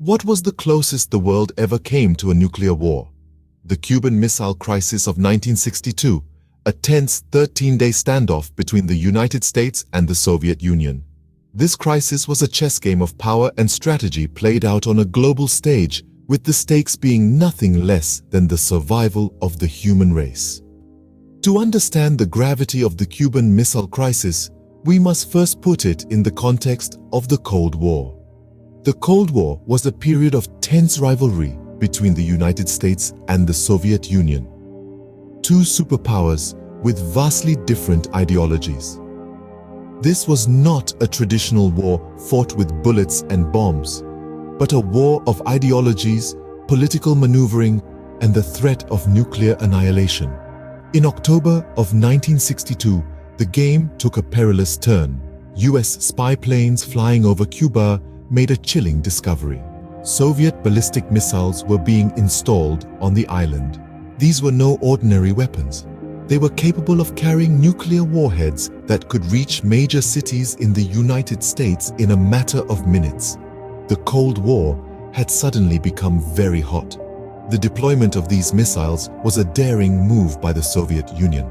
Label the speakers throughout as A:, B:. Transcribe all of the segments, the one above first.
A: What was the closest the world ever came to a nuclear war? The Cuban Missile Crisis of 1962, a tense 13-day standoff between the United States and the Soviet Union. This crisis was a chess game of power and strategy played out on a global stage, with the stakes being nothing less than the survival of the human race. To understand the gravity of the Cuban Missile Crisis, we must first put it in the context of the Cold War. The Cold War was a period of tense rivalry between the United States and the Soviet Union. Two superpowers with vastly different ideologies. This was not a traditional war fought with bullets and bombs, but a war of ideologies, political maneuvering, and the threat of nuclear annihilation. In October of 1962, the game took a perilous turn. US spy planes flying over Cuba made a chilling discovery. Soviet ballistic missiles were being installed on the island. These were no ordinary weapons. They were capable of carrying nuclear warheads that could reach major cities in the United States in a matter of minutes. The Cold War had suddenly become very hot. The deployment of these missiles was a daring move by the Soviet Union.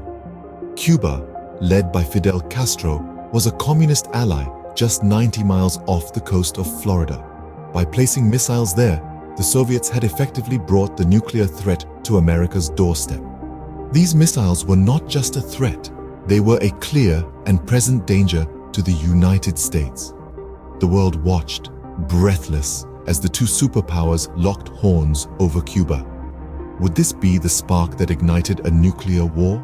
A: Cuba, led by Fidel Castro, was a communist ally just 90 miles off the coast of Florida. By placing missiles there, the Soviets had effectively brought the nuclear threat to America's doorstep. These missiles were not just a threat, they were a clear and present danger to the United States. The world watched, breathless, as the two superpowers locked horns over Cuba. Would this be the spark that ignited a nuclear war?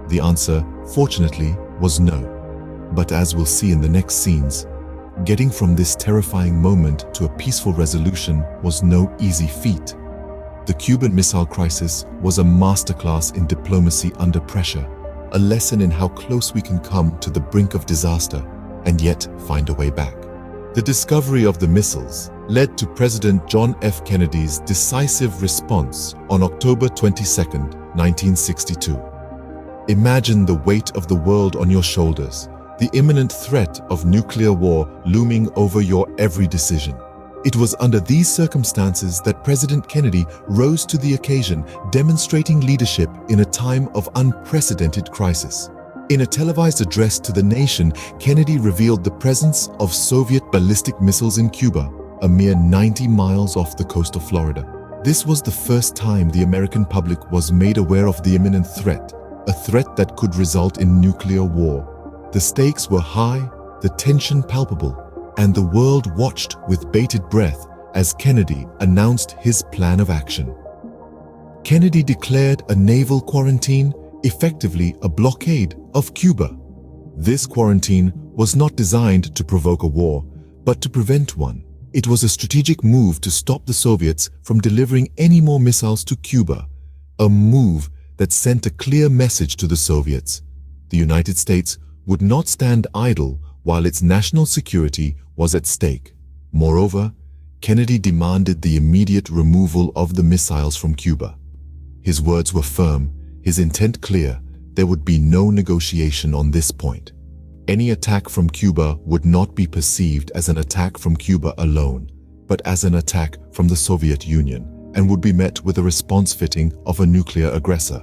A: The answer, fortunately, was no. But as we'll see in the next scenes, getting from this terrifying moment to a peaceful resolution was no easy feat. The Cuban Missile Crisis was a masterclass in diplomacy under pressure, a lesson in how close we can come to the brink of disaster and yet find a way back. The discovery of the missiles led to President John F. Kennedy's decisive response on October 22, 1962. Imagine the weight of the world on your shoulders, the imminent threat of nuclear war looming over your every decision. It was under these circumstances that President Kennedy rose to the occasion, demonstrating leadership in a time of unprecedented crisis. In a televised address to the nation, Kennedy revealed the presence of Soviet ballistic missiles in Cuba, a mere 90 miles off the coast of Florida. This was the first time the American public was made aware of the imminent threat, a threat that could result in nuclear war. The stakes were high, the tension palpable, and the world watched with bated breath as Kennedy announced his plan of action. Kennedy declared a naval quarantine, effectively a blockade of Cuba. This quarantine was not designed to provoke a war, but to prevent one. It was a strategic move to stop the Soviets from delivering any more missiles to Cuba, a move that sent a clear message to the Soviets. The United States would not stand idle while its national security was at stake. Moreover, Kennedy demanded the immediate removal of the missiles from Cuba. His words were firm, his intent clear. There would be no negotiation on this point. Any attack from Cuba would not be perceived as an attack from Cuba alone, but as an attack from the Soviet Union, and would be met with a response fitting of a nuclear aggressor.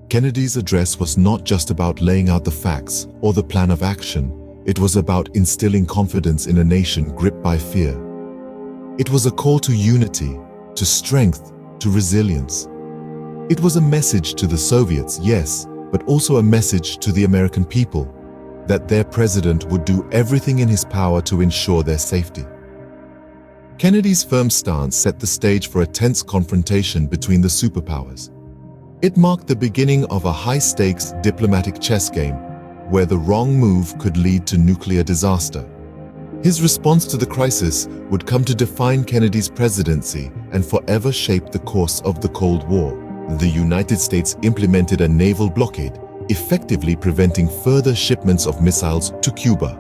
A: Kennedy's address was not just about laying out the facts or the plan of action. It was about instilling confidence in a nation gripped by fear. It was a call to unity, to strength, to resilience. It was a message to the Soviets, yes, but also a message to the American people that their president would do everything in his power to ensure their safety. Kennedy's firm stance set the stage for a tense confrontation between the superpowers. It marked the beginning of a high-stakes diplomatic chess game where the wrong move could lead to nuclear disaster. His response to the crisis would come to define Kennedy's presidency and forever shape the course of the Cold War. The United States implemented a naval blockade, effectively preventing further shipments of missiles to Cuba.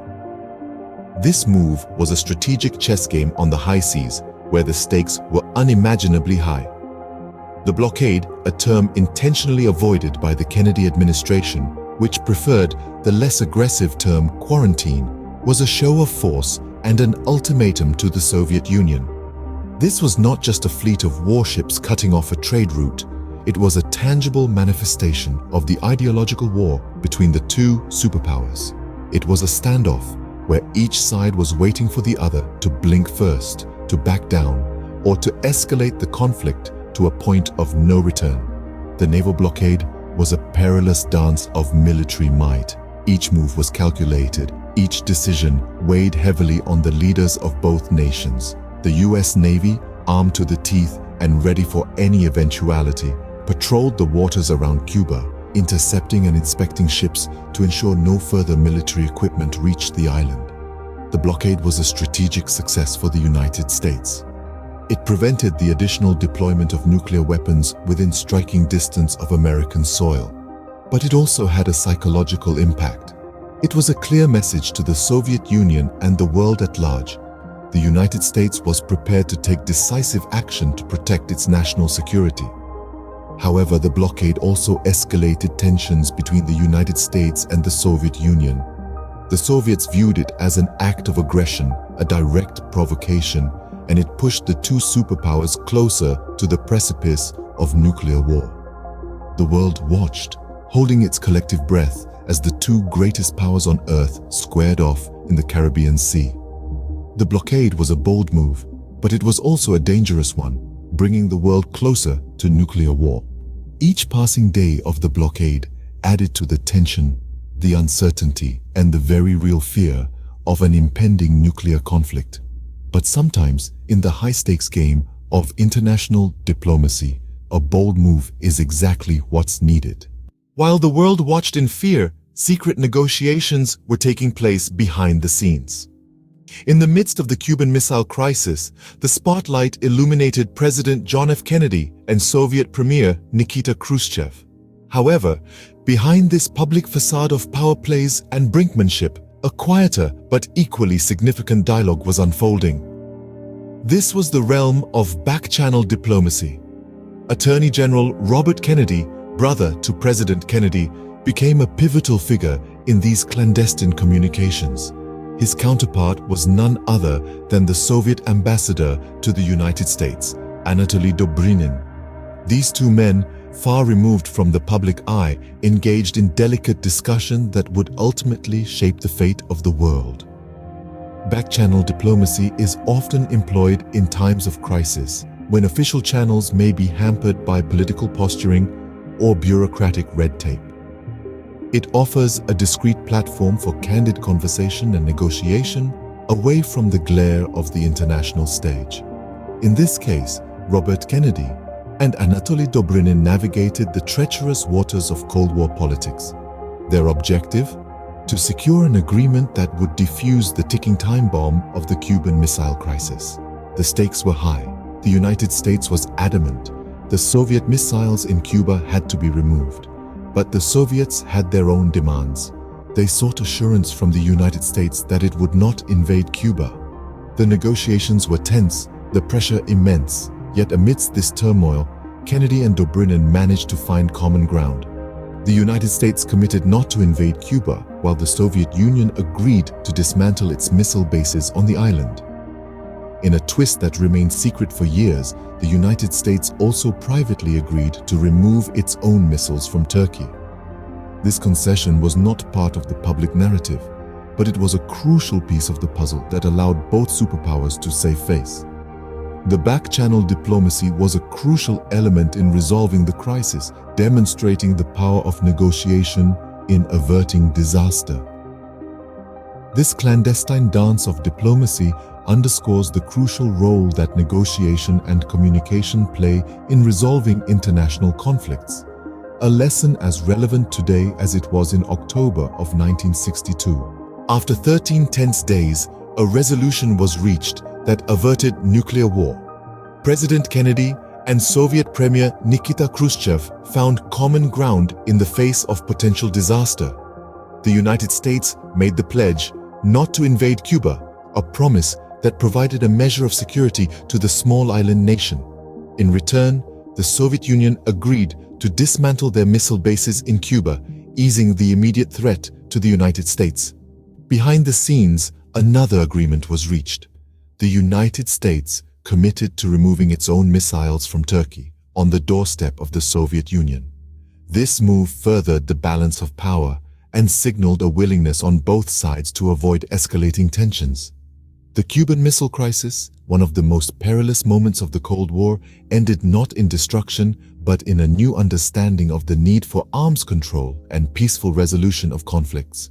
A: This move was a strategic chess game on the high seas, where the stakes were unimaginably high. The blockade, a term intentionally avoided by the Kennedy administration, which preferred the less aggressive term quarantine, was a show of force and an ultimatum to the Soviet Union. This was not just a fleet of warships cutting off a trade route. It was a tangible manifestation of the ideological war between the two superpowers. It was a standoff where each side was waiting for the other to blink first, to back down, or to escalate the conflict to a point of no return. The naval blockade was a perilous dance of military might. Each move was calculated, each decision weighed heavily on the leaders of both nations. The US Navy, armed to the teeth and ready for any eventuality, patrolled the waters around Cuba, intercepting and inspecting ships to ensure no further military equipment reached the island. The blockade was a strategic success for the United States. It prevented the additional deployment of nuclear weapons within striking distance of American soil. But it also had a psychological impact. It was a clear message to the Soviet Union and the world at large. The United States was prepared to take decisive action to protect its national security. However, the blockade also escalated tensions between the United States and the Soviet Union. The Soviets viewed it as an act of aggression, a direct provocation, and it pushed the two superpowers closer to the precipice of nuclear war. The world watched, holding its collective breath as the two greatest powers on Earth squared off in the Caribbean Sea. The blockade was a bold move, but it was also a dangerous one, bringing the world closer to nuclear war. Each passing day of the blockade added to the tension, the uncertainty, and the very real fear of an impending nuclear conflict. But sometimes, in the high-stakes game of international diplomacy, a bold move is exactly what's needed. While the world watched in fear, secret negotiations were taking place behind the scenes. In the midst of the Cuban Missile Crisis, the spotlight illuminated President John F. Kennedy and Soviet Premier Nikita Khrushchev. However, behind this public facade of power plays and brinkmanship, a quieter but equally significant dialogue was unfolding. This was the realm of back-channel diplomacy. Attorney General Robert Kennedy, brother to President Kennedy, became a pivotal figure in these clandestine communications. His counterpart was none other than the Soviet ambassador to the United States, Anatoly Dobrynin. These two men, far removed from the public eye, engaged in delicate discussion that would ultimately shape the fate of the world. Back-channel diplomacy is often employed in times of crisis, when official channels may be hampered by political posturing or bureaucratic red tape. It offers a discreet platform for candid conversation and negotiation away from the glare of the international stage. In this case, Robert Kennedy and Anatoly Dobrynin navigated the treacherous waters of Cold War politics. Their objective? To secure an agreement that would defuse the ticking time bomb of the Cuban Missile Crisis. The stakes were high. The United States was adamant. The Soviet missiles in Cuba had to be removed. But the Soviets had their own demands. They sought assurance from the United States that it would not invade Cuba. The negotiations were tense, the pressure immense. Yet amidst this turmoil, Kennedy and Dobrynin managed to find common ground. The United States committed not to invade Cuba, while the Soviet Union agreed to dismantle its missile bases on the island. In a twist that remained secret for years, the United States also privately agreed to remove its own missiles from Turkey. This concession was not part of the public narrative, but it was a crucial piece of the puzzle that allowed both superpowers to save face. The back-channel diplomacy was a crucial element in resolving the crisis, demonstrating the power of negotiation in averting disaster. This clandestine dance of diplomacy underscores the crucial role that negotiation and communication play in resolving international conflicts, a lesson as relevant today as it was in October of 1962. After 13 tense days, a resolution was reached that averted nuclear war. President Kennedy and Soviet Premier Nikita Khrushchev found common ground in the face of potential disaster. The United States made the pledge not to invade Cuba, a promise that provided a measure of security to the small island nation. In return, the Soviet Union agreed to dismantle their missile bases in Cuba, easing the immediate threat to the United States. Behind the scenes, another agreement was reached. The United States committed to removing its own missiles from Turkey on the doorstep of the Soviet Union. This move furthered the balance of power and signaled a willingness on both sides to avoid escalating tensions. The Cuban Missile Crisis, one of the most perilous moments of the Cold War, ended not in destruction but in a new understanding of the need for arms control and peaceful resolution of conflicts.